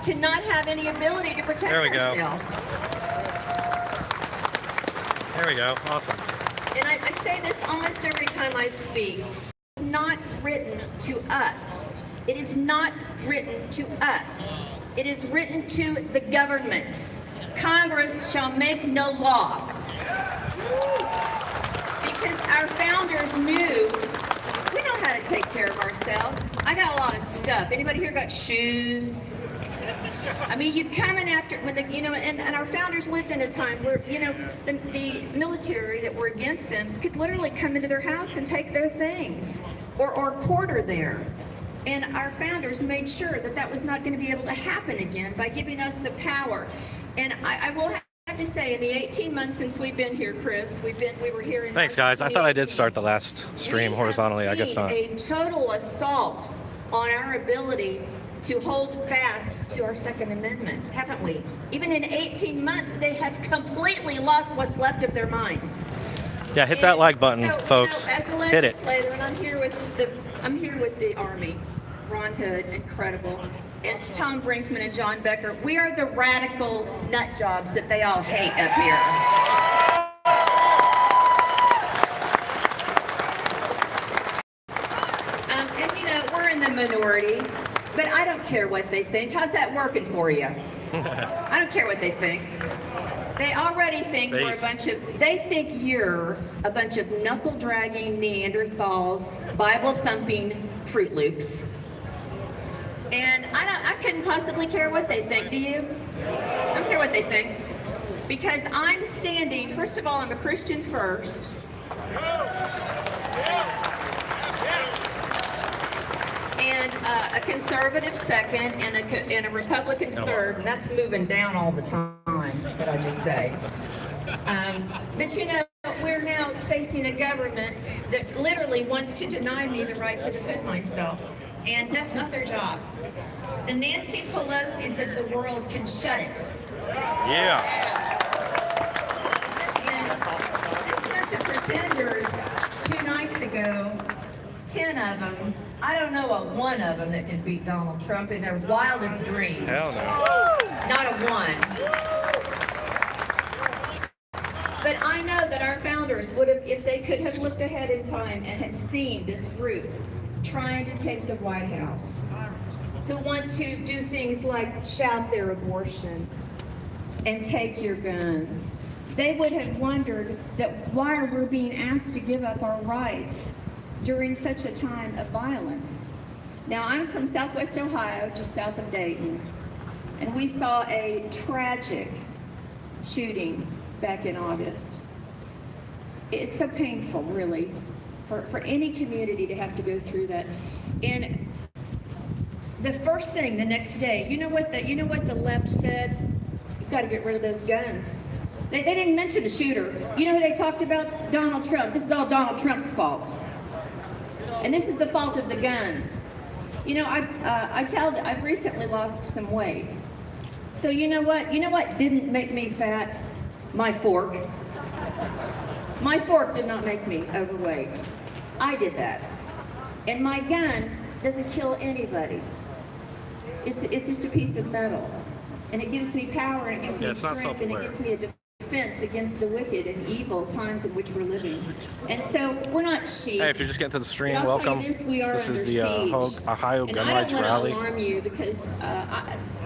to not have any ability to protect ourselves. There we go. Awesome. And I say this almost every time I speak. It's not written to us. It is not written to us. It is written to the government. Congress shall make no law. Because our founders knew we know how to take care of ourselves. I got a lot of stuff. Anybody here got shoes? I mean, you coming after, when the, you know, and our founders lived in a time where, you know, the military that were against them could literally come into their house and take their things or quarter there. And our founders made sure that that was not going to be able to happen again by giving us the power. And I will have to say, in the 18 months since we've been here, Chris, we were here in... Thanks, guys. I thought I did start the last stream horizontally. I guess not. A total assault on our ability to hold fast to our Second Amendment, haven't we? Even in 18 months, they have completely lost what's left of their minds. Yeah, hit that like button, folks. You know, as a hit it. legislator, and I'm here with the Army, Ron Hood, incredible, and Tom Brinkman and John Becker. We are the radical nut jobs that they all hate up here. And you know, we're in the minority. But I don't care what they think. How's that working for you? I don't care what they think. They already think we're a bunch of, they think you're a bunch of knuckle-dragging Neanderthals, Bible-thumping Fruit Loops. And I couldn't possibly care what they think, do you? I don't care what they think. Because I'm standing, first of all, I'm a Christian first. And a conservative second, and a Republican third, and that's moving down all the time, but I just say. But you know, we're now facing a government that literally wants to deny me the right to defend myself, and that's not their job. The Nancy Pelosi's of the world can shut it. Yeah. And this bunch of pretenders 2 nights ago, 10 of them, I don't know of one of them that could beat Donald Trump in their wildest dreams. Hell no. Not a one. But I know that our founders would have, if they could have looked ahead in time and had seen this group trying to take the White House, who want to do things like shout their abortion and take your guns, they would have wondered that why we're being asked to give up our rights during such a time of violence. Now, I'm from Southwest Ohio, just south of Dayton, and we saw a tragic shooting back in August. It's so painful, really, for any community to have to go through that. And the first thing the next day, you know what the left said? You've got to get rid of those guns. They didn't mention the shooter. You know who they talked about? Donald Trump. This is all Donald Trump's fault. And this is the fault of the guns. You know, I've recently lost some weight. So you know what? You know what didn't make me fat? My fork. My fork did not make me overweight. I did that. And my gun doesn't kill anybody. It's just a piece of metal. And it gives me power, and it gives me strength, and it gives me a defense against the wicked and evil times in which we're living. And so we're not sheep. Hey, if you're just getting to the stream, welcome. This is the Ohio Gun Rights Rally. And I don't want to alarm you because,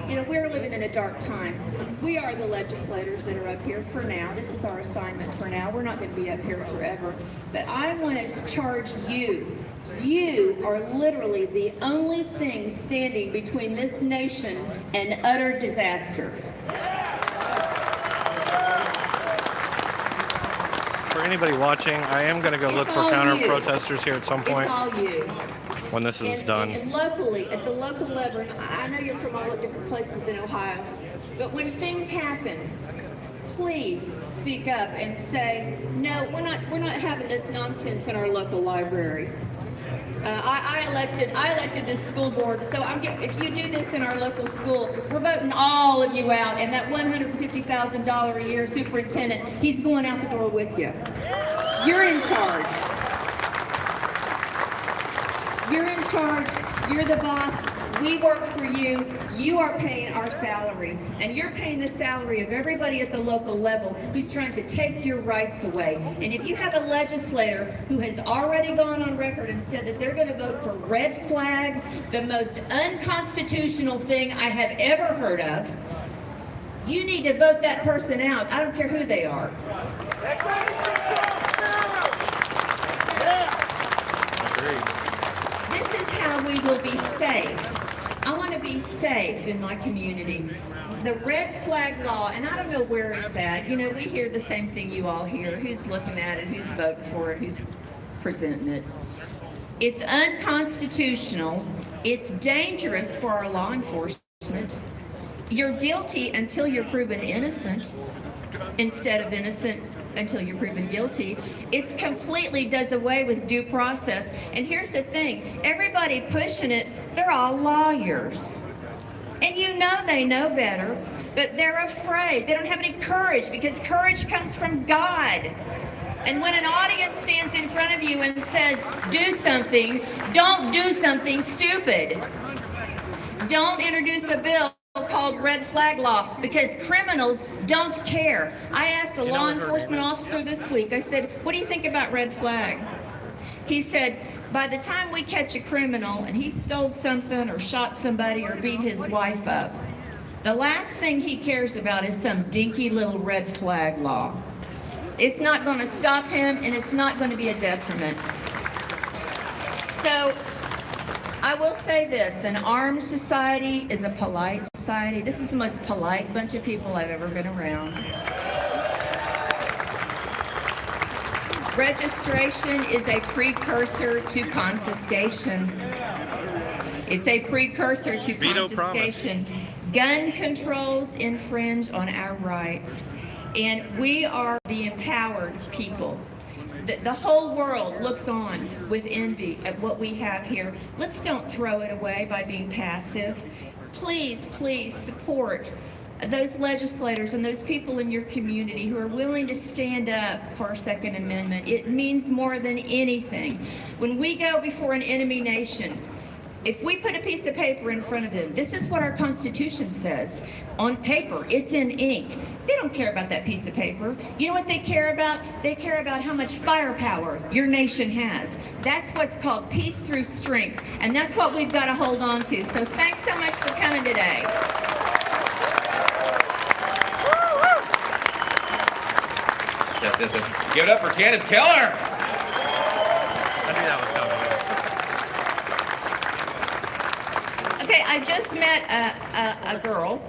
you know, we're living in a dark time. We are the legislators that are up here for now. This is our assignment for now. We're not going to be up here forever. But I want to charge you. You are literally the only thing standing between this nation and utter disaster. For anybody watching, I am going to go look for counter-protesters here at some point. It's all you. When this is done. And locally, at the local level, I know you're from all the different places in Ohio, but when things happen, please speak up and say, no, we're not having this nonsense in our local library. I elected this school board, so if you do this in our local school, we're voting all of you out, and that $150,000 a year superintendent, he's going out the door with you. You're in charge. You're in charge. You're the boss. We work for you. You are paying our salary. And you're paying the salary of everybody at the local level who's trying to take your rights away. And if you have a legislator who has already gone on record and said that they're going to vote for red flag, the most unconstitutional thing I have ever heard of, you need to vote that person out. I don't care who they are. This is how we will be safe. I want to be safe in my community. The red flag law, and I don't know where it's at. You know, we hear the same thing you all hear. Who's looking at it, who's voting for it, who's presenting it. It's unconstitutional. It's dangerous for our law enforcement. You're guilty until you're proven innocent, instead of innocent until you're proven guilty. It completely does away with due process. And here's the thing, everybody pushing it, they're all lawyers. And you know they know better, but they're afraid. They don't have any courage, because courage comes from God. And when an audience stands in front of you and says, do something, don't do something stupid. Don't introduce a bill called red flag law, because criminals don't care. I asked a law enforcement officer this week, I said, what do you think about red flag? He said, by the time we catch a criminal and he stole something or shot somebody or beat his wife up, the last thing he cares about is some dinky little red flag law. It's not going to stop him, and it's not going to be a detriment. So I will say this, an armed society is a polite society. This is the most polite bunch of people I've ever been around. Registration is a precursor to confiscation. It's a precursor to confiscation. Gun controls infringe on our rights, and we are the empowered people. The whole world looks on with envy at what we have here. Let's don't throw it away by being passive. Please, please support those legislators and those people in your community who are willing to stand up for our Second Amendment. It means more than anything. When we go before an enemy nation, if we put a piece of paper in front of them, this is what our Constitution says. On paper, it's in ink. They don't care about that piece of paper. You know what they care about? They care about how much firepower your nation has. That's what's called peace through strength, and that's what we've got to hold on to. So thanks so much for coming today. Give it up for Candace Keller. I knew that was coming. Okay, I just met a girl,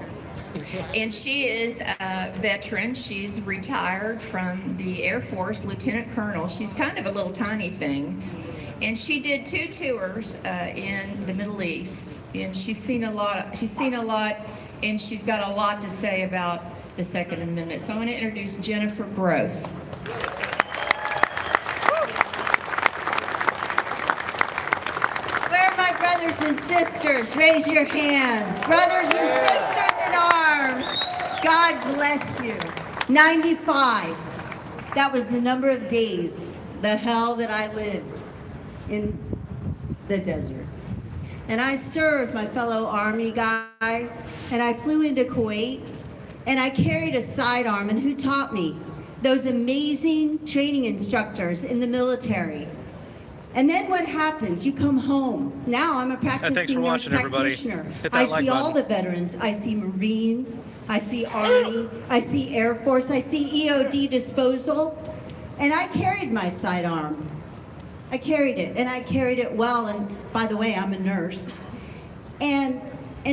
and she is a veteran. She's retired from the Air Force, Lieutenant Colonel. She's kind of a little tiny thing. And she did 2 tours in the Middle East, and she's seen a lot, and she's got a lot to say about the Second Amendment. So I want to introduce Jennifer Gross. Where are my brothers and sisters? Raise your hands. Brothers and sisters in arms. God bless you. 95. That was the number of days, the hell that I lived in the desert. And I served my fellow Army guys, and I flew into Kuwait, and I carried a sidearm. And who taught me? Those amazing training instructors in the military. And then what happens? You come home. Now I'm a practicing nurse practitioner. I see all the veterans. I see Marines. I see Army. I see Air Force. I see EOD disposal. And I carried my sidearm. I carried it, and I carried it well. And by the way, I'm a nurse. And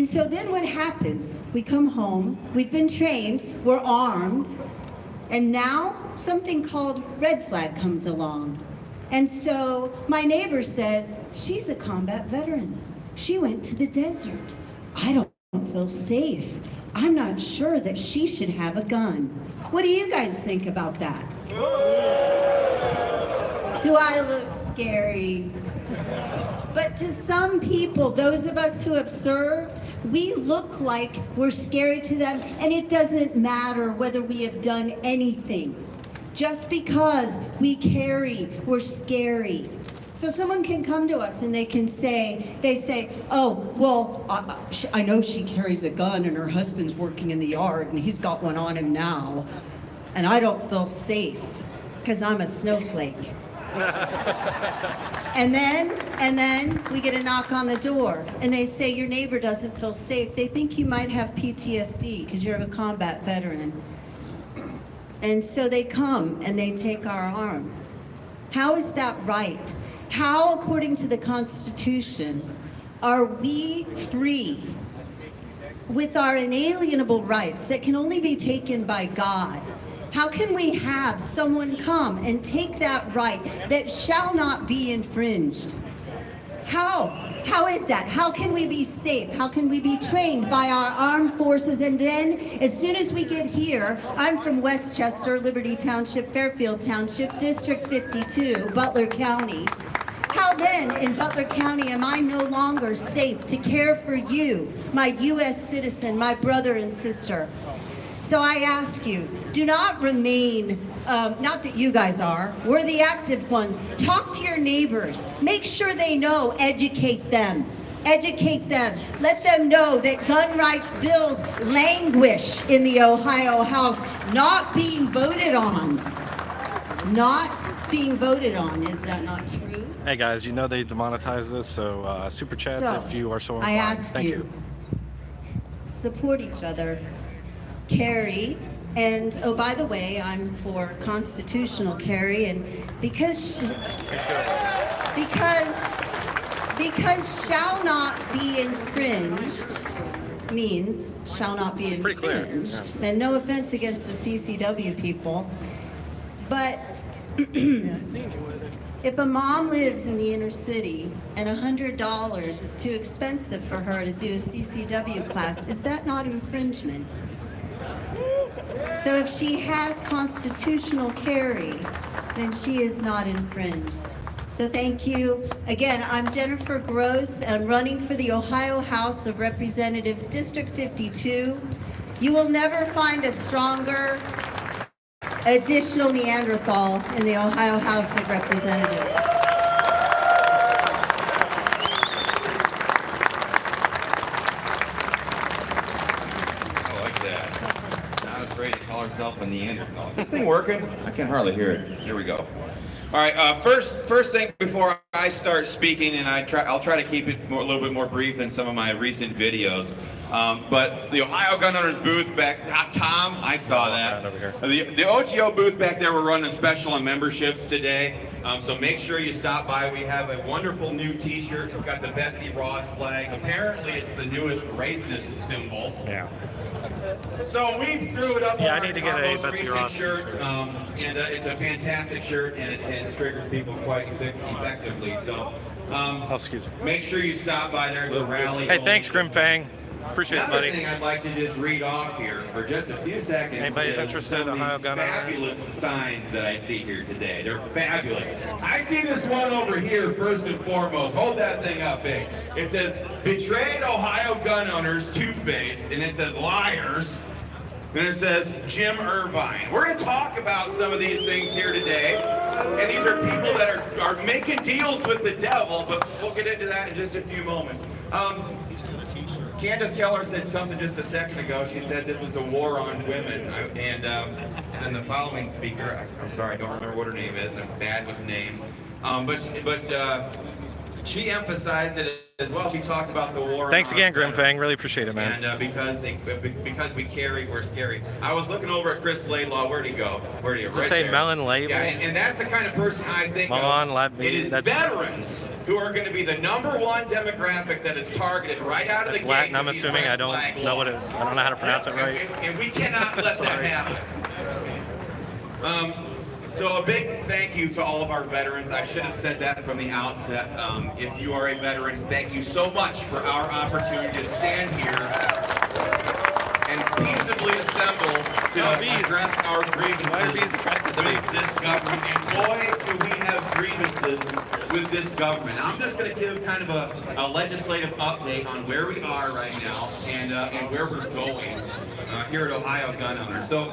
so then what happens? We come home. We've been trained. We're armed. And now something called red flag comes along. And so my neighbor says, she's a combat veteran. She went to the desert. I don't feel safe. I'm not sure that she should have a gun. What do you guys think about that? Do I look scary? But to some people, those of us who have served, we look like we're scary to them, and it doesn't matter whether we have done anything. Just because we carry, we're scary. So someone can come to us and they say, oh, well, I know she carries a gun and her husband's working in the yard and he's got one on him now, and I don't feel safe because I'm a snowflake. And then we get a knock on the door and they say your neighbor doesn't feel safe. They think you might have PTSD because you're a combat veteran. And so they come and they take our arm. How is that right? How, according to the Constitution, are we free with our inalienable rights that can only be taken by God? How can we have someone come and take that right that shall not be infringed? How? How is that? How can we be safe? How can we be trained by our armed forces? And then, as soon as we get here, I'm from Westchester, Liberty Township, Fairfield Township, District 52, Butler County. How then, in Butler County, am I no longer safe to care for you, my U.S. citizen, my brother and sister? So I ask you, do not remain, not that you guys are, we're the active ones. Talk to your neighbors. Make sure they know. Educate them. Educate them. Let them know that gun rights bills languish in the Ohio House, not being voted on. Not being voted on. Is that not true? Hey guys, you know they demonetize this, so super chats if you are so inclined. I ask Thank you. Support each other. Carry, and oh, by the way, I'm for constitutional carry, and because shall not be infringed means shall not be infringed. Pretty clear. Yeah. And no offense against the CCW people, but if a mom lives in the inner city and $100 is too expensive for her to do a CCW class, is that not infringement? So if she has constitutional carry, then she is not infringed. So thank you. Again, I'm Jennifer Gross, and I'm running for the Ohio House of Representatives, District 52. You will never find a stronger additional Neanderthal in the Ohio House of Representatives. Herself a Neanderthal. Is this thing working? I can hardly hear it. Here we go. All right. First thing before I start speaking, and I'll try to keep it a little bit more brief than some of my recent videos. But the Ohio Gun Owners booth back, Tom, I saw that. Over here. The OGO booth back there, we're running special on memberships today. So make sure you stop by. We have a wonderful new T-shirt. It's got the Betsy Ross flag. Apparently, it's the newest racist symbol. Yeah. So we threw it up on I need to get our a most Betsy recent Ross shirt, and it's a fantastic shirt, and it triggers people quite effectively. So excuse me. make sure you stop by there. It's a rally. Hey, thanks, Grimfang. Appreciate it, Another buddy. thing I'd like to just read off here for just a few seconds. Anybody's is interested in some of Ohio these Gun Owners? fabulous signs that I see here today. They're fabulous. I see this one over here first and foremost. Hold that thing up big. It says, "Betrayed Ohio Gun Owners Toothpaste," and it says liars. And it says Jim Irvine. We're going to talk about some of these things here today. And these are people that are making deals with the devil, but we'll get into that in just a few moments. Candace Keller said something just a second ago. She said this is a war on women. And then the following speaker, I'm sorry, I don't remember what her name is. I'm bad with names. But she emphasized it as well. She talked about the war. Thanks again, Grimfang. Really appreciate it, man. And because we carry, we're scary. I was looking over at Chris Laidlaw. Where'd he go? Where'd he go? Does it say Melon Label? Yeah, and that's the kind of person I think Melon of. Label. It is veterans who are going to be the #1 demographic that is targeted right out of the It's gate. Latin, I'm assuming. I don't know what it is. I don't know how to pronounce it right. And we cannot let that happen. So a big thank you to all of our veterans. I should have said that from the outset. If you are a veteran, thank you so much for our opportunity to stand here and peaceably assemble to address our grievances with this government. And boy, do we have grievances with this government. I'm just going to give kind of a legislative update on where we are right now and where we're going here at Ohio Gun Owners. So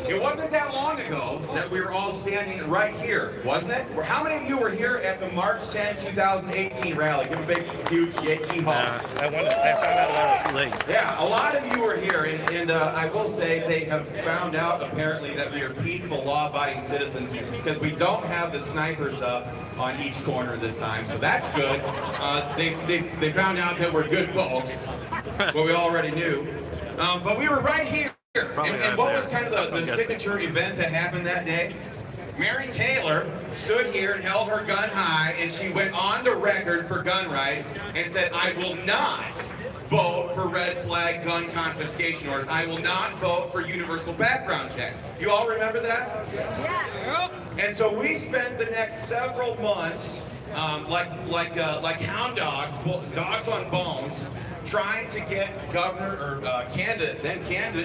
it wasn't that long ago that we were all standing right here, wasn't it? How many of you were here at the March 10, 2018 rally? Give a big, huge yay haw. I found out about it too late. Yeah, a lot of you were here, and I will say they have found out apparently that we are peaceful, law-abiding citizens because we don't have the snipers up on each corner this time, so that's good. They found out that we're good folks, what we already knew. But we were right here, and what was kind of the signature event that happened that day? Mary Taylor stood here and held her gun high, and she went on the record for gun rights and said, I will not vote for red flag gun confiscation orders. I will not vote for universal background checks. You all remember that? Yeah. And so we spent the next several months like hound dogs, dogs on bones, trying to get Governor or candidate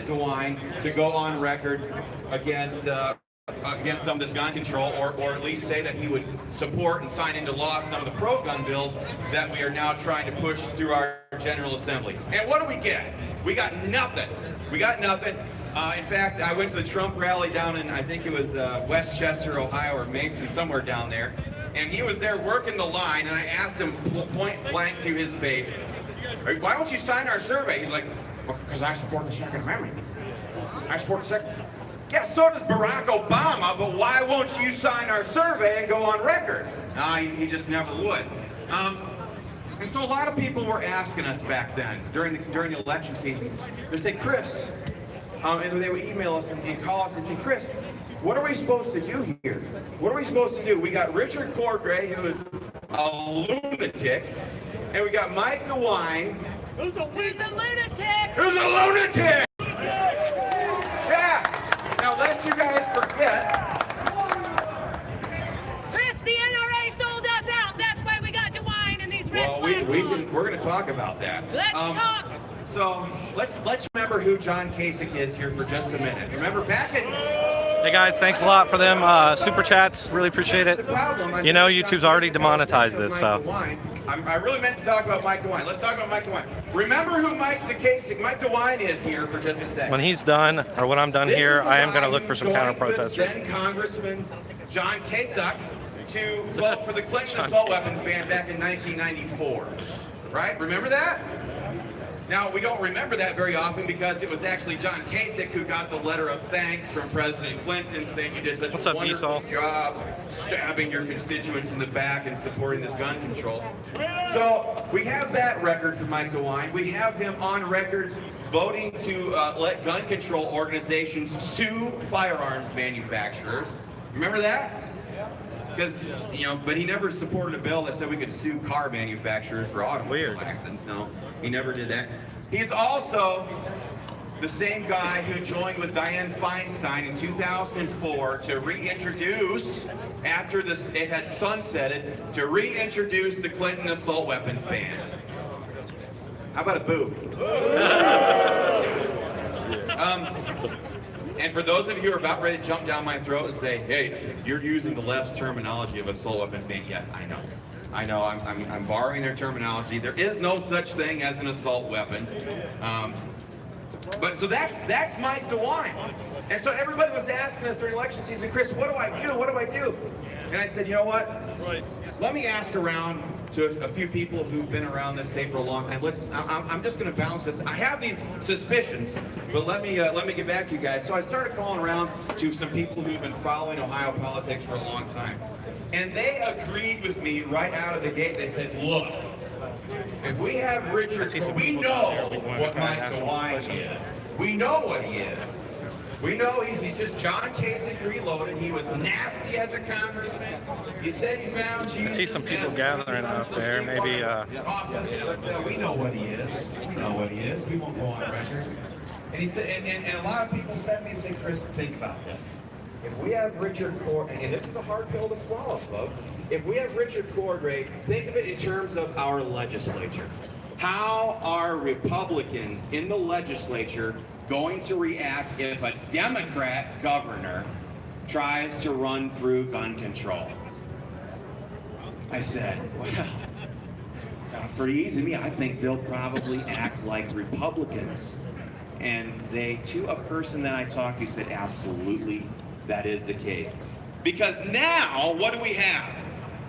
DeWine to go on record against some of this gun control, or at least say that he would support and sign into law some of the pro-gun bills that we are now trying to push through our General Assembly. And what do we get? We got nothing. We got nothing. In fact, I went to the Trump rally down in, I think it was Westchester, Ohio, or Mason, somewhere down there, and he was there working the line, and I asked him point blank to his face, why don't you sign our survey? He's like, well, because I support the Second Amendment. I support the Second. Yeah, so does Barack Obama, but why won't you sign our survey and go on record? He just never would. And so a lot of people were asking us back then, during the election season, they say, Chris, and they would email us and call us and say, Chris, what are we supposed to do here? What are we supposed to do? We got Richard Cordray, who is a lunatic, and we got Mike DeWine. Who's a lunatic? Who's a lunatic? Yeah. Now, lest you guys forget, Chris, the NRA sold us out. That's why we got DeWine and these red flag laws. We're going to talk about that. Let's talk. So let's remember who John Kasich is here for just a minute. Remember back in. Hey guys, thanks a lot for them super chats. Really appreciate it. You know, YouTube's already demonetized this, so. I really meant to talk about Mike DeWine. Let's talk about Mike DeWine. Remember who Mike DeWine is here for just a second. When he's done, or when I'm done here, I am going to look for some counter protesters. Then Congressman John Kasich to vote for the Clinton assault weapons ban back in 1994. Right? Remember that? Now, we don't remember that very often because it was actually John Kasich who got the letter of thanks from President Clinton saying you did such a wonderful job stabbing your constituents in the back and supporting this gun control. So we have that record for Mike DeWine. We have him on record voting to let gun control organizations sue firearms manufacturers. Remember that? Because, but he never supported a bill that said we could sue car manufacturers for automobile accidents. No, he never did that. He's also the same guy who joined with Dianne Feinstein in 2004 to reintroduce, after it had sunsetted, to reintroduce the Clinton assault weapons ban. How about a boo? And for those of you who are about ready to jump down my throat and say, hey, you're using the left's terminology of assault weapon ban. Yes, I know. I'm borrowing their terminology. There is no such thing as an assault weapon. But so that's Mike DeWine. And so everybody was asking us during election season, Chris, what do I do? What do I do? And I said, you know what? Let me ask around to a few people who've been around this state for a long time. I'm just going to bounce this. I have these suspicions, but let me get back to you guys. So I started calling around to some people who've been following Ohio politics for a long time, and they agreed with me right out of the gate. They said, "Look, if we have Richard, we know what Mike DeWine is. We know what he is. We know he's just John Kasich reloaded. He was nasty as a congressman. He said he found Jesus. I see some people gathering out there. Maybe. We know what he is. We know what he is. He won't go on record. And he said, and a lot of people said to me, say, Chris, think about this. If we have Richard Cordray, and this is a hard pill to swallow, folks. If we have Richard Cordray, think of it in terms of our legislature. How are Republicans in the legislature going to react if a Democrat governor tries to run through gun control? I said, well, sounds pretty easy to me. I think they'll probably act like Republicans. And to a person that I talked to, said, absolutely, that is the case. Because now, what do we have?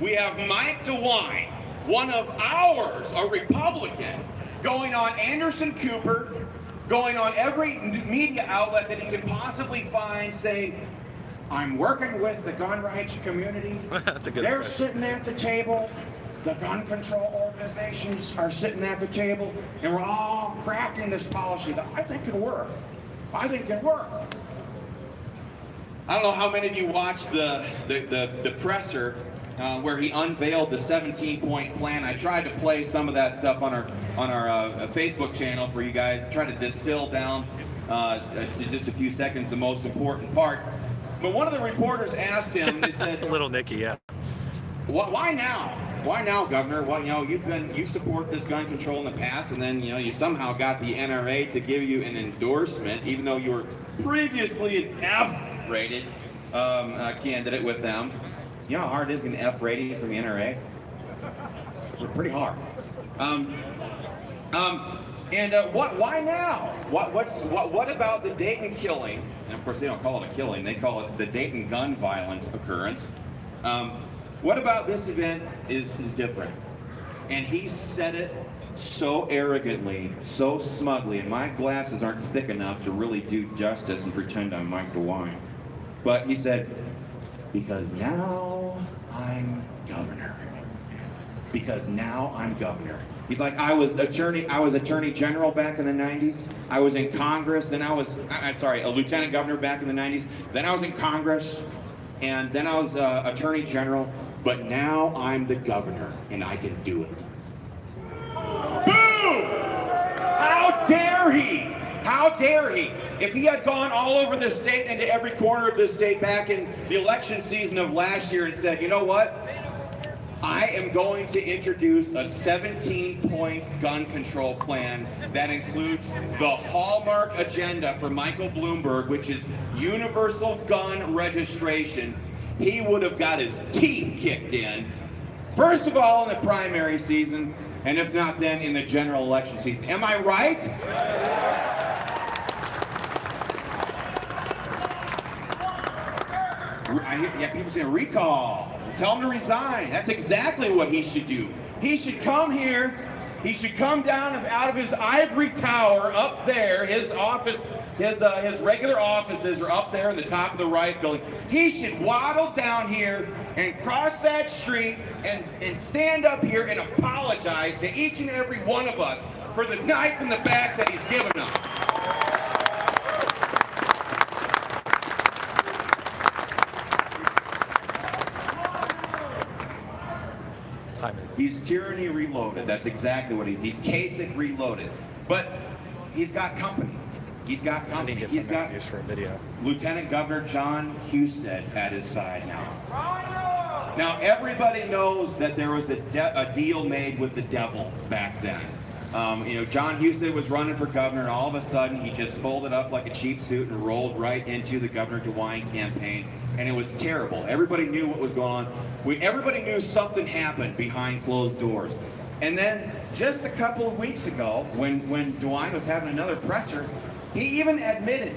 We have Mike DeWine, one of ours, a Republican, going on Anderson Cooper, going on every media outlet that he can possibly find, saying, I'm working with the gun rights community. That's a good They're question. sitting at the table. The gun control organizations are sitting at the table, and we're all crafting this policy that I think can work. I think can work. I don't know how many of you watched the presser where he unveiled the 17-point plan. I tried to play some of that stuff on our Facebook channel for you guys. Try to distill down to just a few seconds the most important parts. But one of the reporters asked him, they said, Little Nicky, yeah. Why now? Why now, Governor? Well, you support this gun control in the past, and then you somehow got the NRA to give you an endorsement, even though you were previously an F-rated candidate with them. You know how hard it is to get an F rating from the NRA? It's pretty hard. Why now? What about the Dayton killing? And of course, they don't call it a killing; they call it the Dayton gun violence occurrence. What about this event is different? And he said it so arrogantly, so smugly, and my glasses aren't thick enough to really do justice and pretend I'm Mike DeWine. But he said, because now I'm governor. Because now I'm governor. He's like, I was attorney general back in the 90s. I was in Congress, then a lieutenant governor back in the 90s. Then I was in Congress, and then I was attorney general. But now I'm the governor, and I can do it. Boom! How dare he? How dare he? If he had gone all over the state and to every corner of the state back in the election season of last year and said, you know what? I am going to introduce a 17-point gun control plan that includes the hallmark agenda for Michael Bloomberg, which is universal gun registration. He would have got his teeth kicked in, first of all in the primary season, and if not then in the general election season. Am I right? I hear people saying recall. Tell him to resign. That's exactly what he should do. He should come here. He should come down out of his ivory tower up there. His office, his regular offices are up there in the top of the right building. He should waddle down here and cross that street and stand up here and apologize to each and every one of us for the knife in the back that he's given us. He's tyranny reloaded. That's exactly what he's. He's Kasich reloaded. But he's got company. He's got company. He's got for a video. Lieutenant Governor John Husted at his side now. Now everybody knows that there was a deal made with the devil back then. John Husted was running for governor, and all of a sudden he just folded up like a cheap suit and rolled right into the Governor DeWine campaign. And it was terrible. Everybody knew what was going on. Everybody knew something happened behind closed doors. And then just a couple of weeks ago, when DeWine was having another presser, he even admitted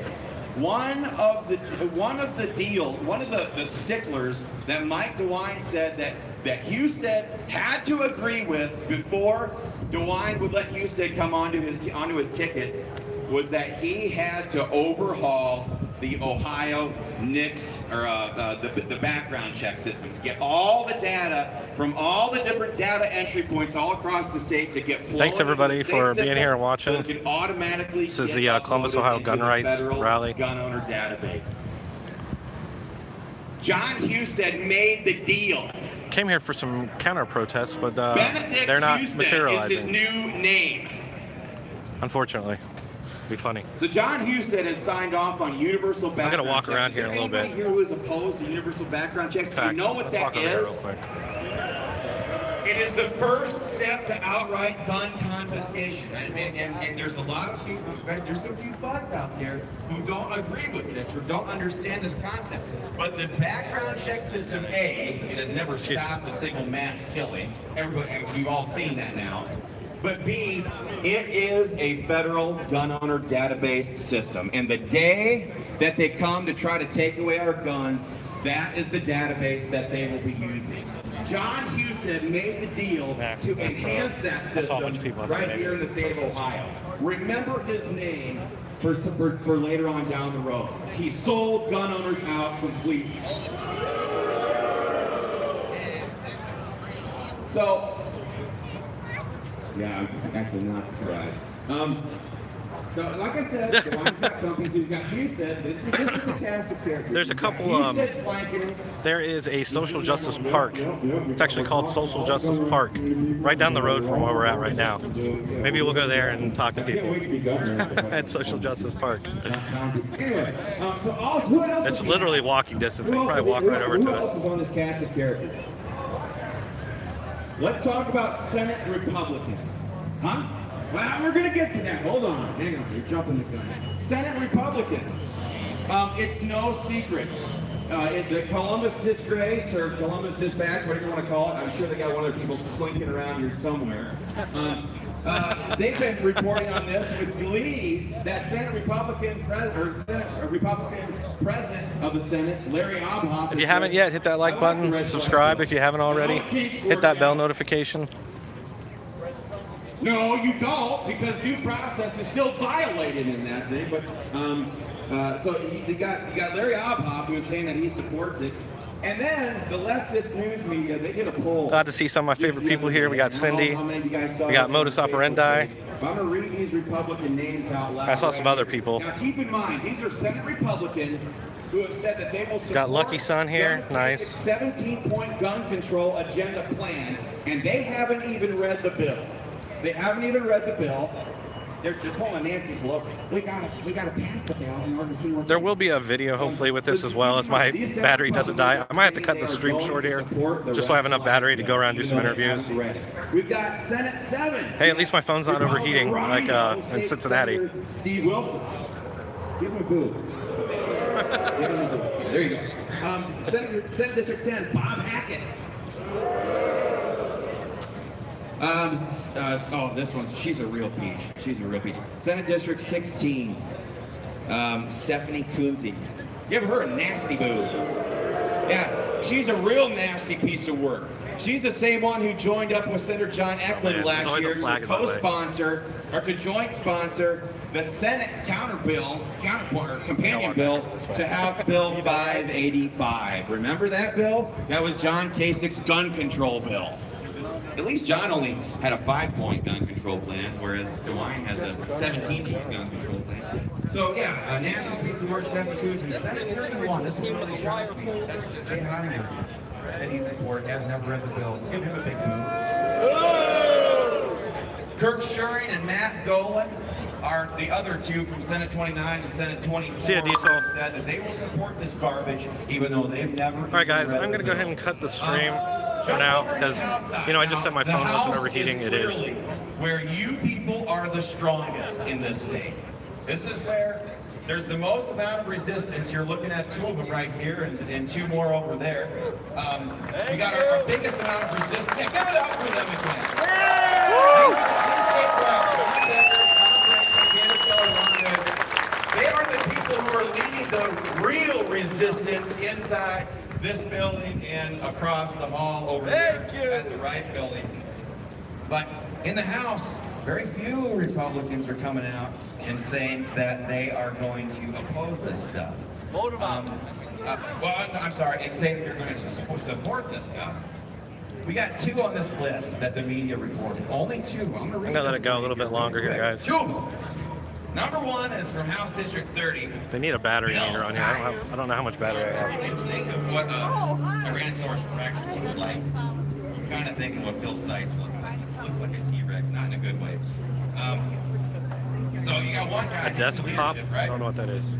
one of the sticklers that Mike DeWine said that Husted had to agree with before DeWine would let Husted come onto his ticket was that he had to overhaul the Ohio NICS, or the background check system. Get all the data from all the different data entry points all across the state to get flowing. Thanks everybody for being here and watching. So it can automatically this is the Columbus, Ohio gun rights rally. Gun owner database. John Husted made the deal. Came here for some counter protests, but Benedict they're not Husted materializing. is his new name. Unfortunately. Be funny. So John Husted has signed off on universal background checks. I'm gonna walk around here a little bit. Anybody here who is opposed to universal background checks? In fact, Do you know what let's that walk over here real is? quick. It is the first step to outright gun confiscation. And there's a lot of people, there's a few bugs out there who don't agree with this or don't understand this concept. But the background check system, A, it has never stopped a single mass killing. Everybody, we've all seen that now. But B, it is a federal gun owner database system. And the day that they come to try to take away our guns, that is the database that they will be using. John Houston made the deal to enhance that system right here in the state of Ohio. Remember his name for later on down the road. He sold gun owners out completely. So, yeah, I'm actually not surprised. So, like I said, DeWine's got companies. We've got Houston. This is a cast of characters. There's a couple. There is a social justice park. It's actually called Social Justice Park, right down the road from where we're at right now. Maybe we'll go there and talk to people at Social Justice Park. It's literally walking distance. We can probably walk right over to it. Who else is on this cast of characters? Let's talk about Senate Republicans. Huh? Well, we're going to get to that. Hold on. Hang on. You're jumping the gun. Senate Republicans. It's no secret. The Columbus Distrace or Columbus Dispatch, whatever you want to call it. I'm sure they got one of their people slinking around here somewhere. They've been reporting on this with glee that Senate Republican President of the Senate, Larry Obhoff. If you haven't yet, hit that like button. Subscribe if you haven't already. Hit that bell notification. No, you don't, because due process is still violated in that thing. But so you got Larry Obhoff, who is saying that he supports it, and then the leftist news media, they did a poll. Glad to see some of my favorite people here. We got Cindy. We got Modus Operandi. I'm gonna read these Republican names out loud. I saw some other people. Now keep in mind, these are Senate Republicans who have said that they will support got Lucky Son here. Nice. 17-point gun control agenda plan, and they haven't even read the bill. They haven't even read the bill. They're just pulling Nancy Pelosi. We gotta pass the bill in order to see what. There will be a video hopefully with this as well, if my battery doesn't die. I might have to cut the stream short here, just so I have enough battery to go around and do some interviews. We've got Senate 7. Hey, at least my phone's not overheating like in Cincinnati. Steve Wilson. Give him a boo. Give him a boo. There you go. Senate District 10, Bob Hackett. This one's, she's a real peach. She's a real peach. Senate District 16, Stephanie Coonsey. You ever heard of Nasty Boo? Yeah, she's a real nasty piece of work. She's the same one who joined up with Senator John Eklund last year to co-sponsor, or to joint sponsor, the Senate companion bill to House Bill 585. Remember that bill? That was John Kasich's gun control bill. At least John only had a 5-point gun control plan, whereas DeWine has a 17-point gun control plan. So yeah, nasty piece of work, Stephanie Coonsey. Senate 31, this was really shocking. Jay Heiner that he support has never read the bill. Give him a big move. Kirk Schuring and Matt Dolan are the other two from Senate 29 and Senate 24. See ya, Diesel. Said that they will support this garbage, even though they've never. All right, guys, I'm gonna go ahead and cut the stream for now because I just said my phone wasn't overheating. It is. Where you people are the strongest in this state. This is where there's the most amount of resistance. You're looking at 2 of them right here and 2 more over there. We got our biggest amount of resistance. Yeah, give it up for them again. They are the people who are leading the real resistance inside this building and across the hall over there at the right building. But in the House, very few Republicans are coming out and saying that they are going to oppose this stuff. I'm sorry, and saying they're going to support this stuff. We got 2 on this list that the media reported. Only 2. I'm gonna let it go a little bit longer here, guys. 2 of them. Number 1 is from House District 30. They need a battery meter on here. I don't know how much battery I have. You can think of what a Tyrannosaurus Rex looks like. I'm kind of thinking what Bill Sykes looks like. Looks like a T-Rex, not in a good way. So you got one guy. A desk pop? Right? I don't know what that is.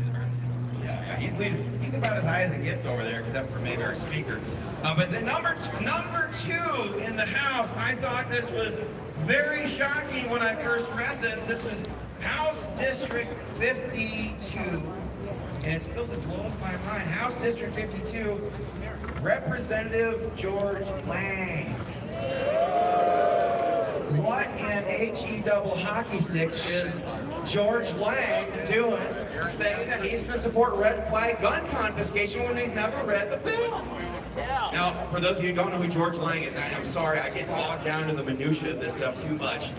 Yeah, he's about as high as it gets over there, except for maybe our speaker. But the number two in the House, I thought this was very shocking when I first read this. This was House District 52, and it still just blows my mind. House District 52, Representative George Lang. What in HE double hockey sticks is George Lang doing, saying that he's going to support red flag gun confiscation when he's never read the bill? Now, for those of you who don't know who George Lang is, I'm sorry, I get bogged down in the minutia of this stuff too much.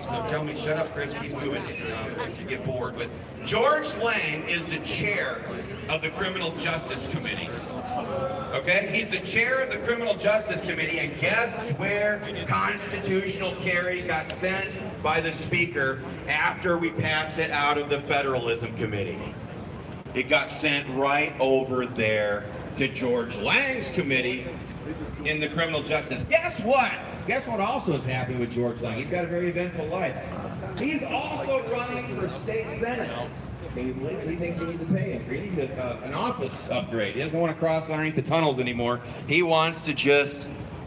So tell me, shut up, Chris, keep moving if you get bored. But George Lang is the chair of the Criminal Justice Committee. Okay, he's the chair of the Criminal Justice Committee, and guess where constitutional carry got sent by the Speaker after we passed it out of the Federalism Committee? It got sent right over there to George Lang's committee in the Criminal Justice. Guess what? Guess what also is happening with George Lang? He's got a very eventful life. He's also running for state senate. He thinks he needs a pay increase. He needs an office upgrade. He doesn't want to cross underneath the tunnels anymore. He wants to just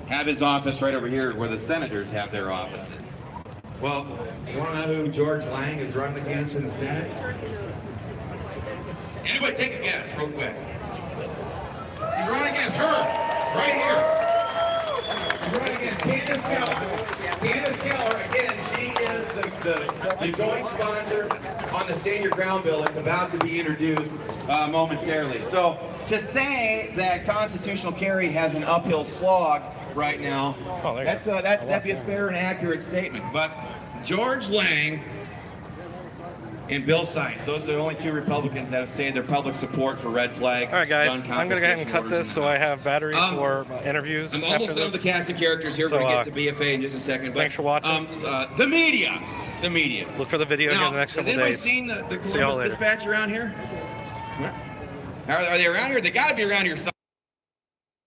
have his office right over here where the senators have their offices. Well, you want to know who George Lang is running against in the Senate? Anybody take a guess real quick? He's running against her, right here. He's running against Candace Keller. Candace Keller, again, she is the joint sponsor on the Stand Your Ground bill that's about to be introduced momentarily. So to say that constitutional carry has an uphill slog right now, that'd be a fair and accurate statement. But George Lang and Bill Sykes, those are the only two Republicans that have said their public support for red flag. All right, guys, gun I'm going to go ahead and cut this so I have batteries for interviews. I'm almost done with the cast of characters here. We're going to get to BFA in just a second. But, thanks for watching. The media. The media. Look for the video here in the next couple days. Has anybody seen the Columbus Dispatch around here? Are they around here? They got to be around here somewhere.